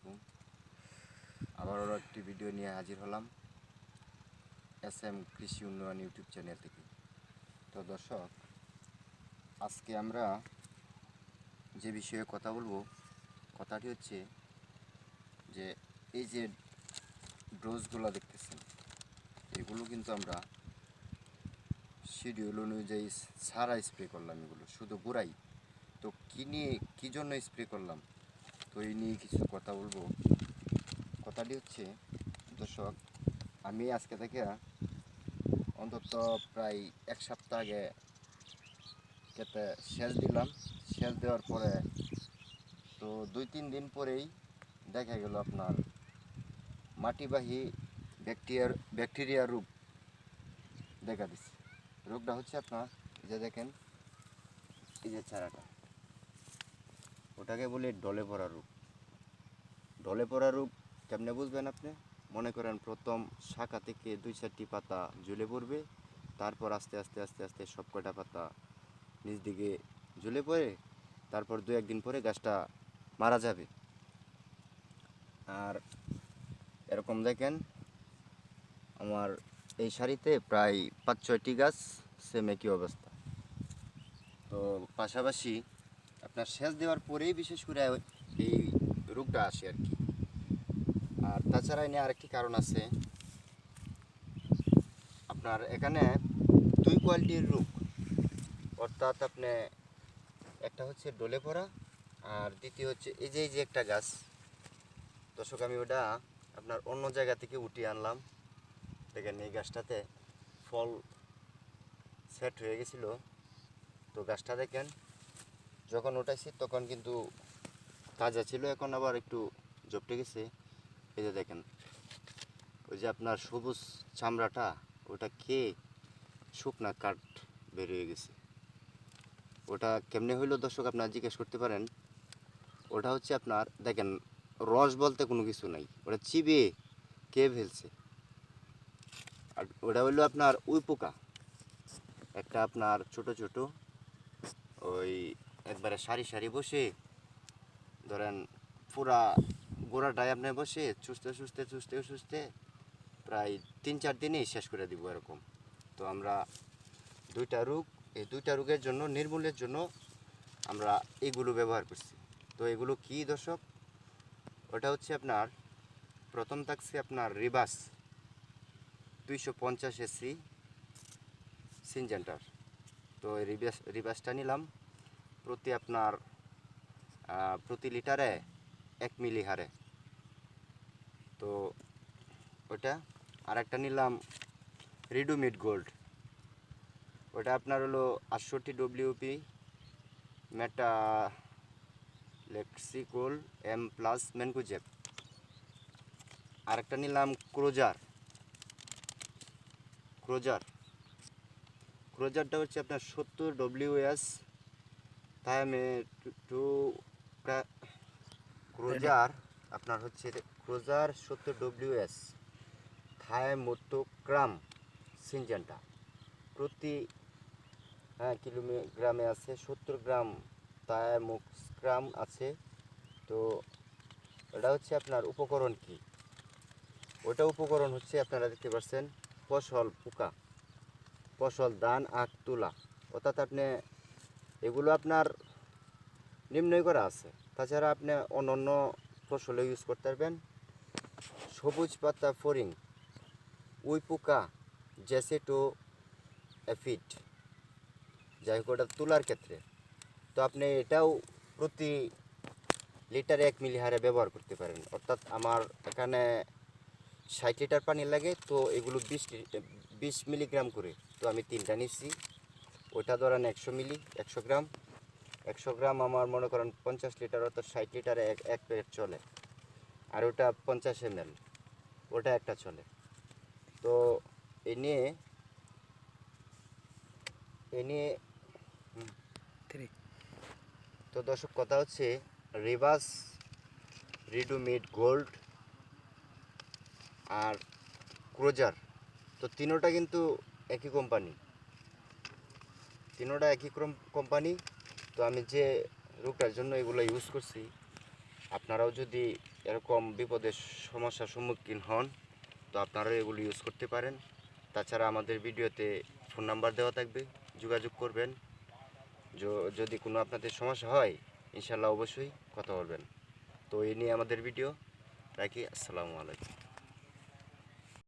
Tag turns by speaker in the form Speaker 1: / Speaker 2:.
Speaker 1: আলাইকুম। আবারও একটি ভিডিও নিয়ে হাজির হলাম SM কৃষি উন্নয়ন ইউটিউব চ্যানেল থেকে। তো দর্শক, আজকে আমরা যে বিষয়ে কথা বলবো, কথাটি হচ্ছে যে এই যে ডোজগুলো দেখতেছেন, এগুলো কিন্তু আমরা শিডিউল অনুযায়ী সারা স্প্রে করলাম। এগুলো শুধু গোড়াই। তো কী জন্য স্প্রে করলাম, তো এই নিয়ে কিছু কথা বলবো। কথাটি হচ্ছে দর্শক, আমি আজকে থেকে অন্তত প্রায় এক সপ্তাহ আগে খেতে সেচ দিলাম। সেচ দেওয়ার পরে তো 2-3 দিন পরেই দেখা গেল আপনার মাটিবাহী ব্যাকটেরিয়া রোগ দেখা দিচ্ছে। রোগটা হচ্ছে আপনার যে দেখেন, এই যে চারাটা, ওটাকে বলে ডলে পড়া রোগ। ডলে পড়া রোগ কেমনে বুঝবেন আপনি? মনে করেন প্রথম শাখা থেকে 2-4টি পাতা ঝুলে পড়বে, তারপর আস্তে আস্তে আস্তে আস্তে সব কটা পাতা নিচ দিকে ঝুলে পড়ে, তারপর 2-1 দিন পরে গাছটা মারা যাবে। আর এরকম দেখেন, আমার এই সারিতে প্রায় 5-6টি গাছ সেম একই অবস্থা। তো পাশাপাশি আপনার সেচ দেওয়ার পরেই বিশেষ করে এই রোগটা আসে আর কি। আর তাছাড়া এনে আরেকটি কারণ আছে, আপনার এখানে 2 কোয়ালিটির রোগ, অর্থাৎ আপনি একটা হচ্ছে ডলে পড়া, আর দ্বিতীয় হচ্ছে এই যে একটা গাছ। দর্শক, আমি ওটা আপনার অন্য জায়গা থেকে উঠিয়ে আনলাম। দেখেন এই গাছটাতে ফল সেট হয়ে গেছিল। তো গাছটা দেখেন, যখন উঠাইছি তখন কিন্তু তাজা ছিল, এখন আবার একটু জপটে গেছে। এই যে দেখেন, ওই যে আপনার সবুজ চামড়াটা, ওটা খেয়ে শুকনা কাঠ বের হয়ে গেছে। ওটা কেমনে হইলো দর্শক, আপনারা জিজ্ঞেস করতে পারেন। ওটা হচ্ছে আপনার দেখেন, রস বলতে কোনো কিছু নাই, ওটা চিবিয়ে কে ফেলছে। আর ওটা হইলো আপনার উই পোকা, একটা আপনার ছোট ছোট ওই একবারে সারি সারি বসে, ধরেন পুরা গোড়াটায় আপনি বসে চুষতে চুষতে চুষতে চুষতে প্রায় 3-4 দিনেই শেষ করে দিব এরকম। তো আমরা এই দুইটা রোগের জন্য নির্মূলের জন্য আমরা এগুলো ব্যবহার করছি। তো এগুলো কি দর্শক? ওটা হচ্ছে আপনার প্রথম থাকছে আপনার রিবাস 250 SC সিনজেন্টার। তো এই রিবাসটা নিলাম প্রতি লিটারে 1 মিলি হারে। তো ওটা আর একটা নিলাম রিডুমিড গোল্ড, ওটা আপনার হলো 68 WP মেটা লেক্সিকোল M+ ম্যানকোজেব। আরেকটা নিলাম ক্রোজারটা হচ্ছে আপনার 70 WS থায়ামে টু ক্রোজার, আপনার হচ্ছে ক্রোজার 70 WS থায়ামোটোক্রাম সিনজেন্টা। প্রতি কিলোগ্রামে আছে 70 গ্রাম থায়ামোক্রাম আছে। তো এটা হচ্ছে আপনার উপকরণ কি? ওটা উপকরণ হচ্ছে আপনারা দেখতে পাচ্ছেন, ফসল ধান আখ তুলা, অর্থাৎ আপনি এগুলো আপনার নির্ণয় করা আছে। তাছাড়া আপনি অন্যান্য ফসলে ইউজ করতে পারবেন। সবুজ পাতা ফড়িং, উই পোকা, জেসেটো অ্যাফিড, যাই হোক ওটা তুলার ক্ষেত্রে। তো আপনি এটাও প্রতি লিটারে 1 মিলি হারে ব্যবহার করতে পারেন। অর্থাৎ আমার এখানে 60 লিটার পানি লাগে, তো এগুলো 20 মিলিগ্রাম করে। তো আমি 3টা নিচ্ছি। ওটা ধরেন 100 গ্রাম আমার মনে করেন 50 লিটার, অর্থাৎ 60 লিটারে এক প্যাকেট চলে। আর ওটা 50 ml, ওটা একটা চলে। তো এ নিয়ে তো দর্শক, কথা হচ্ছে রিভাস, রিডুমিড গোল্ড আর ক্রোজার, তো তিনোটা কিন্তু একই কোম্পানি। তো আমি যে রোগটার জন্য এগুলো ইউজ করছি, আপনারাও যদি এরকম বিপদের সমস্যার সম্মুখীন হন, তো আপনারা এগুলো ইউজ করতে পারেন। তাছাড়া আমাদের ভিডিওতে ফোন নাম্বার দেওয়া থাকবে, যোগাযোগ করবেন। যদি কোনো আপনাদের সমস্যা হয় ইনশাল্লাহ অবশ্যই কথা বলবেন। তো এই নিয়ে আমাদের ভিডিও রাখি। আসসালামু আলাইকুম।